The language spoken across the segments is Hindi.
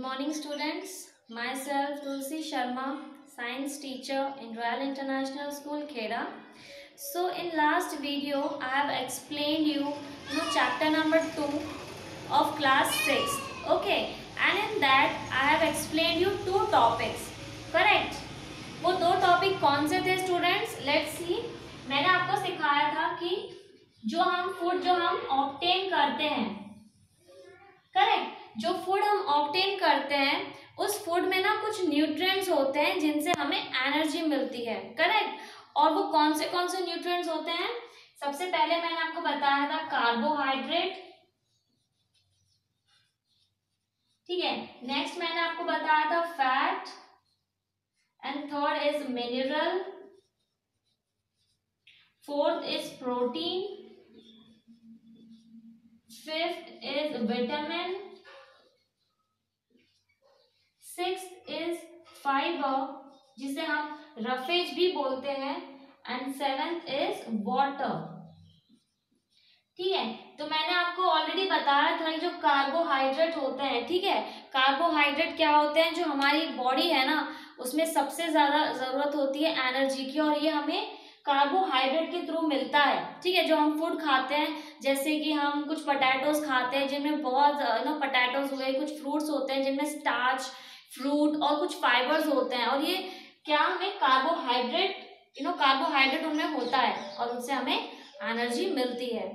morning students. Myself Tulsi Sharma, science teacher in Royal International School Kheda. So in last video I have explained you chapter number 2 of class 6. Okay, and in that I have explained you two topics. Correct? वो दो टॉपिक कौन से थे स्टूडेंट्स? Let's see. मैंने आपको सिखाया था कि जो हम ऑब्टेन करते हैं, करेक्ट, जो फूड हम ऑब्टेन करते हैं उस फूड में ना कुछ न्यूट्रिएंट्स होते हैं जिनसे हमें एनर्जी मिलती है. करेक्ट? और वो कौन से न्यूट्रिएंट्स होते हैं? सबसे पहले मैंने आपको बताया था कार्बोहाइड्रेट. ठीक है. नेक्स्ट मैंने आपको बताया था fat, and third is mineral, fourth is protein, fifth is vitamin, sixth is fibre जिसे हम रफेज भी बोलते हैं, एंड सेवेंथ इज वाटर. ठीक है. तो मैंने आपको ऑलरेडी बताया था जो कार्बोहाइड्रेट होते हैं. ठीक है. कार्बोहाइड्रेट क्या होते हैं? जो हमारी बॉडी है ना उसमें सबसे ज्यादा जरूरत होती है एनर्जी की, और ये हमें कार्बोहाइड्रेट के थ्रू मिलता है. ठीक है. जो हम फूड खाते हैं, जैसे कि हम कुछ पोटैटोज खाते हैं जिनमें बहुत पोटैटोज हुए, कुछ फ्रूट्स होते हैं जिनमें स्टार्च, फ्रूट और कुछ फाइबर्स होते हैं, और ये क्या हमें कार्बोहाइड्रेट उनमें होता है और उनसे हमें एनर्जी मिलती है.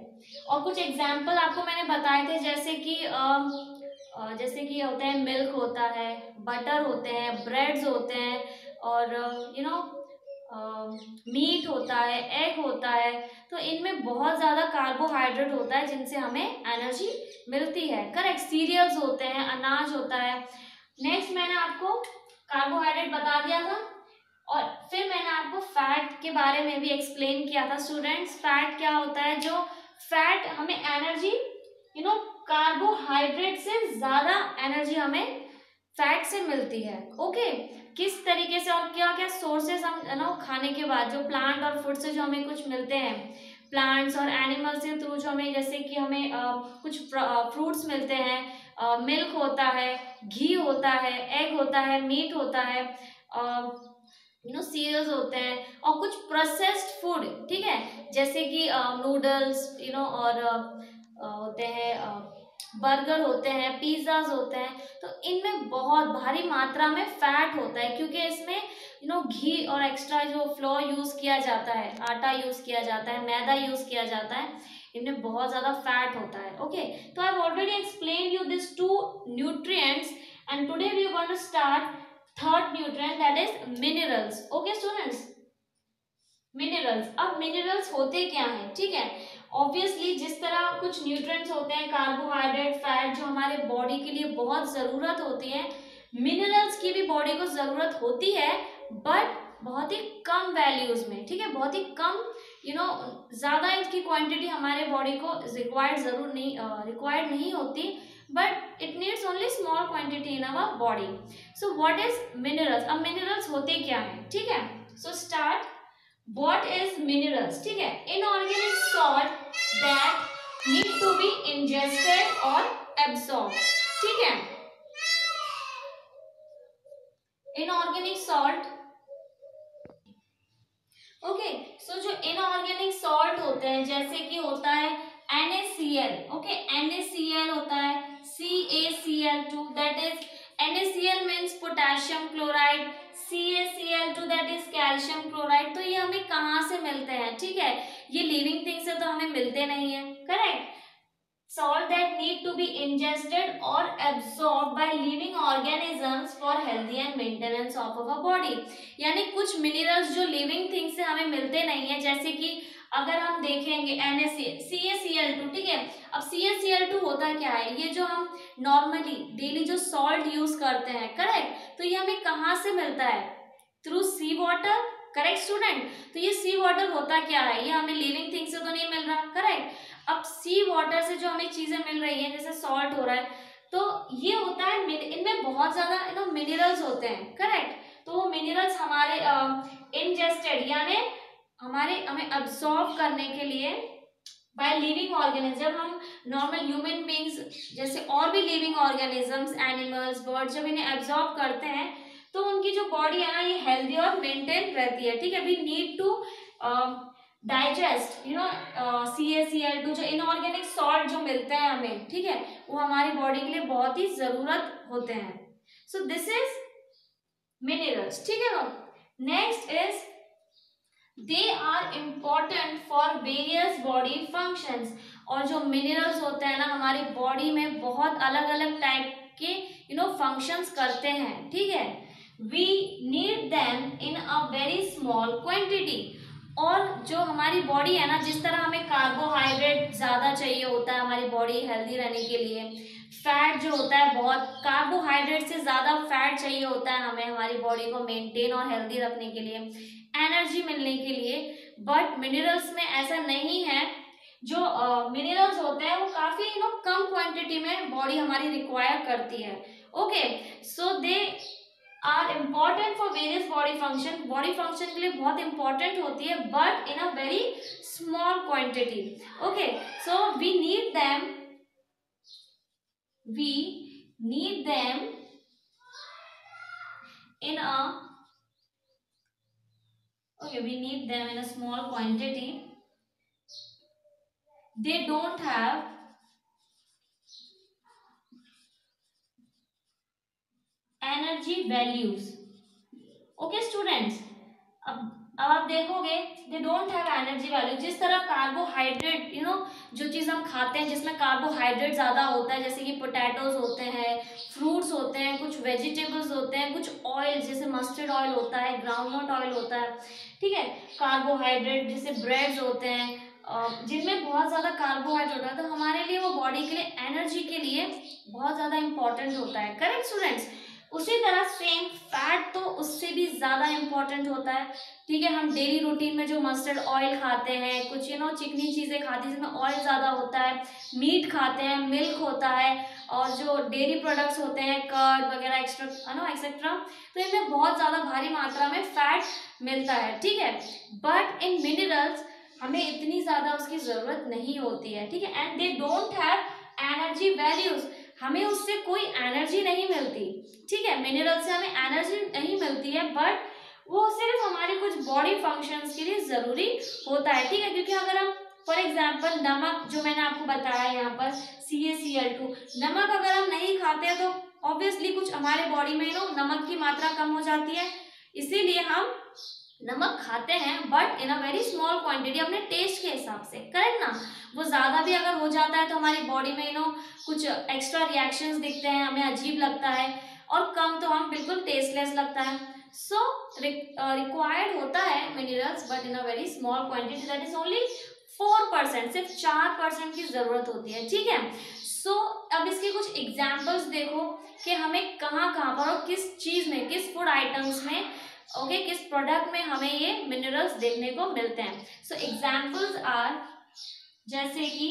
और कुछ एग्जाम्पल आपको मैंने बताए थे, जैसे कि होते हैं मिल्क होता है, बटर होते हैं, ब्रेड्स होते हैं, और मीट होता है, एग होता है. तो इनमें बहुत ज़्यादा कार्बोहाइड्रेट होता है जिनसे हमें एनर्जी मिलती है. करेक्ट. सीरियल्स होते हैं, अनाज होता है. नेक्स्ट मैंने आपको कार्बोहाइड्रेट बता दिया था, और फिर मैंने आपको फैट के बारे में भी एक्सप्लेन किया था. स्टूडेंट्स, फैट क्या होता है? जो फैट हमें एनर्जी कार्बोहाइड्रेट से ज़्यादा एनर्जी हमें फैट से मिलती है. ओके. किस तरीके से और क्या क्या सोर्सेस हम खाने के बाद जो प्लांट और फूड से जो हमें कुछ मिलते हैं, प्लांट्स और एनिमल्स के थ्रू जो हमें, जैसे कि हमें कुछ फ्रूट्स मिलते हैं, मिल्क होता है, घी होता है, एग होता है, मीट होता है, सीरियल्स होते हैं, और कुछ प्रोसेस्ड फूड. ठीक है. जैसे कि नूडल्स और होते हैं, बर्गर होते हैं, पिज्जाज होते हैं. तो इनमें बहुत भारी मात्रा में फैट होता है, क्योंकि इसमें घी और एक्स्ट्रा जो फ्लोर यूज किया जाता है, आटा यूज किया जाता है, मैदा यूज किया जाता है, इनमें बहुत ज्यादा फैट होता है. ओके. तो I have already explain you this two nutrients, and today we are going to start third nutrient, that is minerals. Okay students, minerals. अब मिनरल्स होते क्या हैं? ठीक है. ऑब्वियसली जिस तरह कुछ न्यूट्रिएंट्स होते हैं, कार्बोहाइड्रेट, फैट, जो हमारे बॉडी के लिए बहुत ज़रूरत होती है, मिनरल्स की भी बॉडी को ज़रूरत होती है, बट बहुत ही कम वैल्यूज में. ठीक है. बहुत ही कम, ज़्यादा इसकी क्वांटिटी हमारे बॉडी को रिक्वायर्ड नहीं होती, but it needs only small quantity in our body. So what is minerals? अब मिनरल्स होते क्या हैं? ठीक है. So start. What is minerals? ठीक है. Inorganic salt that need to be ingested or absorbed. ठीक है. Inorganic salt. ओके. सो जो इनऑर्गेनिक सॉल्ट होते हैं, जैसे कि होता है NaCl. ओके. NaCl होता है, CaCl2, that is NaCl means potassium chloride, CaCl2 that is calcium chloride. तो ये हमें कहाँ से मिलते हैं? ठीक है. ये लिविंग थिंग से तो हमें मिलते नहीं है. Correct. Salt that need to be ingested or absorbed by living organisms for healthy and maintenance of our body. यानी कुछ मिनरल्स जो लिविंग थिंग से हमें मिलते नहीं है, जैसे कि अगर हम देखेंगे CaCl2. ठीक है. अब CaCl2 होता क्या है? ये जो हम नॉर्मली डेली जो सॉल्ट यूज करते हैं, करेक्ट, तो ये हमें कहाँ से मिलता है? Through C water. Correct student. तो ये सी वाटर होता क्या है? ये हमें लिविंग थिंग से तो नहीं मिल रहा. करेक्ट. अब सी वाटर से जो हमें चीजें मिल रही हैं, जैसे सॉल्ट हो रहा है, तो ये होता है, इनमें बहुत ज्यादा मिनरल्स होते हैं. करेक्ट. तो वो मिनरल्स हमारे इंजेस्टेड यानी हमें अब्सॉर्ब करने के लिए बाय लिविंग ऑर्गेनिज्म, जब हम नॉर्मल ह्यूमन बींग्स जैसे और भी लिविंग ऑर्गेनिजम्स, एनिमल्स, बर्ड्स जब इन्हें एब्जॉर्ब करते हैं तो उनकी जो बॉडी है ना ये हेल्दी और मेंटेन रहती है, ठीक है। We need to digest CaCl2 जो इनऑर्गेनिक सॉल्ट जो मिलते हैं हमें, ठीक है, वो हमारी बॉडी के लिए बहुत ही जरूरत होते हैं। सो दिस इज मिनरल्स, ठीक है। Next is they are important for various body functions. और जो मिनरल्स होते हैं ना हमारी बॉडी में बहुत अलग अलग टाइप के फंक्शंस करते हैं, ठीक है। We need them in a very small quantity. और जो हमारी बॉडी है ना, जिस तरह हमें कार्बोहाइड्रेट ज्यादा चाहिए होता है हमारी बॉडी हेल्दी रहने के लिए, फैट जो होता है बहुत, कार्बोहाइड्रेट से ज्यादा फैट चाहिए होता है हमें हमारी बॉडी को मेंटेन और हेल्दी रखने के लिए, एनर्जी मिलने के लिए। बट मिनरल्स में ऐसा नहीं है। जो मिनरल्स होते हैं वो काफी कम क्वांटिटी में बॉडी हमारी रिक्वायर करती है। Okay, so they are important for various body function. Body function के लिए बहुत इंपॉर्टेंट होती है but in a very small quantity. Okay, so we need them in a we need them in a small quantity. They don't have energy values. Okay students, अब आप देखोगे they don't have energy value. जिस तरह कार्बोहाइड्रेट जो चीज हम खाते हैं जिसमें कार्बोहाइड्रेट ज्यादा होता है, जैसे कि पोटैटोज होते हैं, फ्रूट्स होते हैं, कुछ वेजिटेबल्स होते हैं, कुछ ऑयल जैसे मस्टर्ड ऑयल होता है, ग्राउंडनट ऑयल होता है, ठीक है। कार्बोहाइड्रेट जैसे ब्रेड्स होते हैं जिनमें बहुत ज्यादा कार्बोहाइड्रेट होता है, तो हमारे लिए वो बॉडी के लिए एनर्जी के लिए बहुत ज्यादा इंपॉर्टेंट होता है। Correct students. उसी तरह सेम फैट तो उससे भी ज्यादा इंपॉर्टेंट होता है, ठीक है। हम डेली रूटीन में जो मस्टर्ड ऑयल खाते हैं, कुछ चिकनी चीजें खाते हैं जिसमें ऑयल ज्यादा होता है, मीट खाते हैं, मिल्क होता है, और जो डेयरी प्रोडक्ट्स होते हैं कर्ड वगैरह एक्सेट्रा, तो इनमें बहुत ज्यादा भारी मात्रा में फैट मिलता है, ठीक है। बट इन मिनरल्स हमें इतनी ज्यादा उसकी जरूरत नहीं होती है, ठीक है। And they don't have energy values, हमें उससे कोई एनर्जी नहीं मिलती, ठीक है। मिनरल से हमें एनर्जी नहीं मिलती है बट वो सिर्फ हमारे कुछ बॉडी फंक्शंस के लिए जरूरी होता है, ठीक है। क्योंकि अगर हम फॉर एग्जांपल नमक जो मैंने आपको बताया यहाँ पर CaCl2, नमक अगर हम नहीं खाते हैं तो ऑब्वियसली कुछ हमारे बॉडी में नमक की मात्रा कम हो जाती है, इसीलिए हम नमक खाते हैं but in a very small quantity, अपने टेस्ट के हिसाब से, करेक्ट ना। वो ज्यादा भी अगर हो जाता है तो हमारी बॉडी में कुछ एक्स्ट्रा रिएक्शंस दिखते हैं, हमें अजीब लगता है, और कम तो हम बिल्कुल टेस्टलेस लगता है। सो रिक्वायर्ड होता है minerals but in a very small quantity, that is only 4%, सिर्फ 4% की जरूरत होती है, ठीक है। सो अब इसके कुछ एग्जाम्पल्स देखो कि हमें कहाँ कहाँ पर और किस चीज में, किस फूड आइटम्स में, किस प्रोडक्ट में हमें ये मिनरल्स देखने को मिलते हैं। सो एग्जाम्पल्स आर, जैसे कि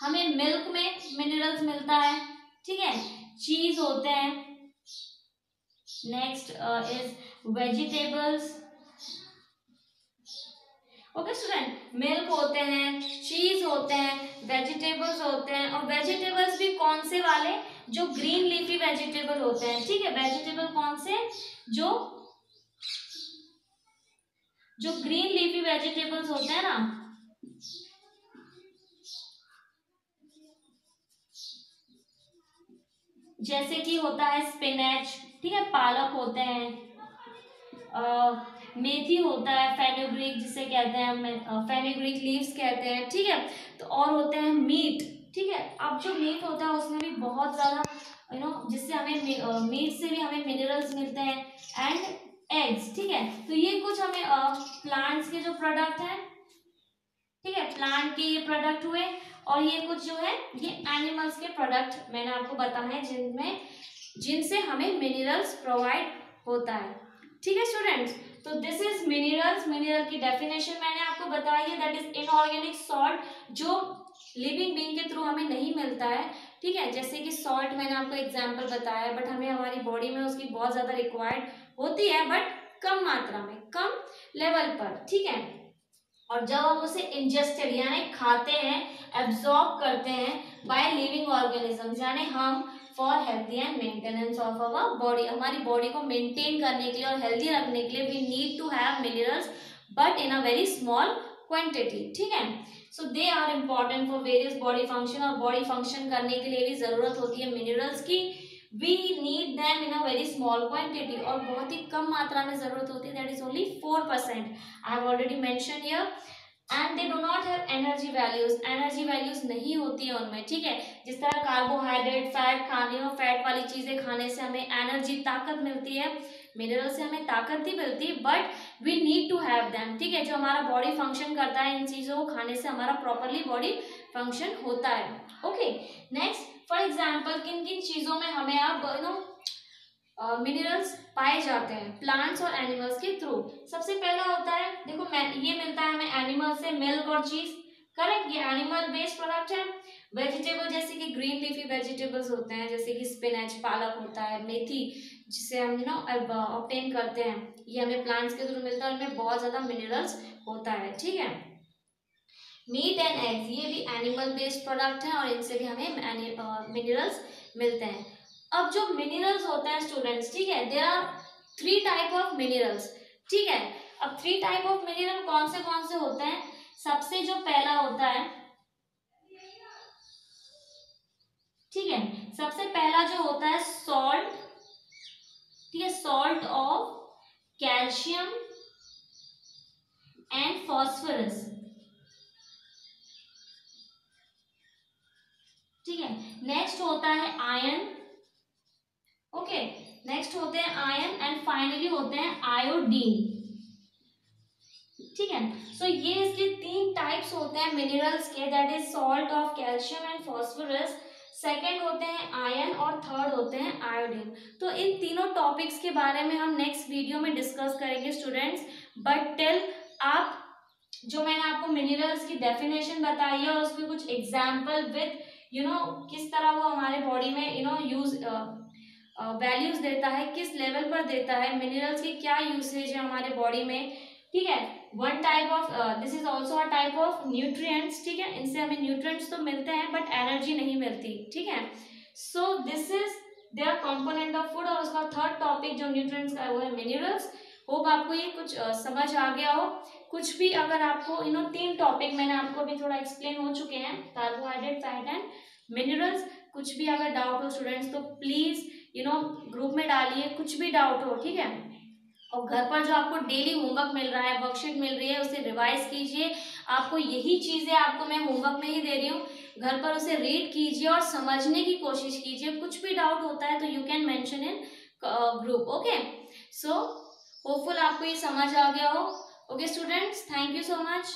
हमें मिल्क में मिनरल्स मिलता है, ठीक है, चीज होते हैं, next is vegetables. Okay student, milk होते हैं, चीज होते हैं, वेजिटेबल्स होते हैं, और वेजिटेबल्स भी कौन से वाले, जो ग्रीन लीफी वेजिटेबल होते हैं, ठीक है। वेजिटेबल कौन से, जो ग्रीन लीफी वेजिटेबल्स होते हैं ना, जैसे कि होता है स्पिनच, ठीक है, पालक होते हैं, मेथी होता है, फेनुग्रीक जिसे कहते हैं हम, फेनुग्रीक लीव्स कहते हैं, ठीक है। तो और होते हैं मीट, ठीक है। अब जो मीट होता है उसमें भी बहुत ज्यादा जिससे हमें मीट से भी हमें मिनरल्स मिलते हैं, एंड एग्स, ठीक है। तो ये कुछ हमें प्लांट्स के जो प्रोडक्ट हैं, ठीक है, प्लांट के ये प्रोडक्ट हुए, और ये कुछ जो है ये एनिमल्स के प्रोडक्ट मैंने आपको बताए हैं जिनसे हमें मिनरल्स प्रोवाइड होता है, ठीक है स्टूडेंट्स। तो दिस इज मिनरल्स। मिनरल की डेफिनेशन मैंने आपको बताई है, दैट इज इनऑर्गेनिक सॉल्ट जो लिविंग बीइंग के थ्रू हमें नहीं मिलता है, ठीक है। जैसे कि सॉल्ट मैंने आपको एग्जांपल बताया, बट हमें हमारी बॉडी में उसकी बहुत ज्यादा रिक्वायर्ड होती है, बट कम मात्रा में, कम लेवल पर, ठीक है। और जब हम उसे इंजेस्टेड यानी खाते हैं, एब्जॉर्ब करते हैं बाय लिविंग ऑर्गेनिजम्स, यानी हम for healthy and maintenance of our body, हमारी बॉडी को मेंटेन करने के लिए और हेल्थी रखने के लिए we need to have minerals but in a very small quantity, ठीक है। So they are important for various body function, और बॉडी फंक्शन करने के लिए भी जरूरत होती है मिनरल्स की। We need them in a very small quantity, और बहुत ही कम मात्रा में जरूरत होती है, that is only 4%। I have already mention here. And they do not have energy values, energy values नहीं होती है उनमें, ठीक है। जिस तरह कार्बोहाइड्रेट, फैट खाने और फैट वाली चीजें खाने से हमें एनर्जी, ताकत मिलती है, मिनरल से हमें ताकत ही मिलती है, but we need to have them, ठीक है। जो हमारा बॉडी फंक्शन करता है, इन चीजों को खाने से हमारा प्रॉपरली बॉडी फंक्शन होता है। ओके, नेक्स्ट फॉर एग्जाम्पल किन किन चीजों में हमें आप मिनरल्स पाए जाते हैं प्लांट्स और एनिमल्स के थ्रू। सबसे पहला होता है, देखो ये मिलता है हमें एनिमल से, मिल्क और चीज, करेक्ट, ये एनिमल बेस्ड प्रोडक्ट है। वेजिटेबल जैसे कि ग्रीन लीफी वेजिटेबल्स होते हैं, जैसे कि स्पिनच, पालक होता है, मेथी, जिसे हम ऑब्टेन करते हैं, ये हमें प्लांट्स के थ्रू मिलता है, उनमें बहुत ज्यादा मिनरल्स होता है, ठीक है। मीट एंड एग्स, ये भी एनिमल बेस्ड प्रोडक्ट है और इनसे भी हमें मिनरल्स मिलते हैं। अब जो मिनरल्स होते हैं स्टूडेंट्स, ठीक है, there are 3 type of minerals, ठीक है। अब 3 टाइप ऑफ मिनरल कौन से होते हैं? सबसे जो पहला होता है, ठीक है, सबसे पहला जो होता है सॉल्ट, ठीक है, salt of calcium and phosphorus, ठीक है। नेक्स्ट होता है आयरन, ओके, नेक्स्ट होते हैं आयरन एंड फाइनली होते हैं आयोडीन, ठीक है। सो ये इसके 3 टाइप्स होते हैं मिनरल्स के, that is salt of calcium and phosphorus, second होते हैं आयरन और थर्ड होते हैं आयोडीन। तो इन तीनों टॉपिक्स के बारे में हम नेक्स्ट वीडियो में डिस्कस करेंगे स्टूडेंट्स, बट टिल आप जो मैंने आपको मिनरल्स की डेफिनेशन बताई है और उसके कुछ एग्जाम्पल विद किस तरह वो हमारे बॉडी में यूज वैल्यूज देता है, किस लेवल पर देता है, मिनरल्स की क्या यूसेज है हमारे बॉडी में, ठीक है। One type of this is also a type of nutrients, ठीक है, इनसे हमें न्यूट्रिएंट्स तो मिलते हैं बट एनर्जी नहीं मिलती, ठीक है। So this is their component of food, और उसका थर्ड टॉपिक जो न्यूट्रिएंट्स का है वो है मिनरल्स। होप आपको ये कुछ समझ आ गया हो। कुछ भी अगर आपको 3 टॉपिक मैंने आपको अभी थोड़ा एक्सप्लेन हो चुके हैं, कार्बोहाइड्रेट, फैट एंड मिनरल्स, कुछ भी अगर डाउट हो स्टूडेंट्स तो प्लीज ग्रुप में डालिए, कुछ भी डाउट हो, ठीक है। और घर पर जो आपको डेली होमवर्क मिल रहा है, वर्कशीट मिल रही है, उसे रिवाइज कीजिए। आपको यही चीजें आपको मैं होमवर्क में ही दे रही हूँ, घर पर उसे रीड कीजिए और समझने की कोशिश कीजिए। कुछ भी डाउट होता है तो you can mention in group, okay. So hopeful आपको ये समझ आ गया हो। Okay students, thank you so much.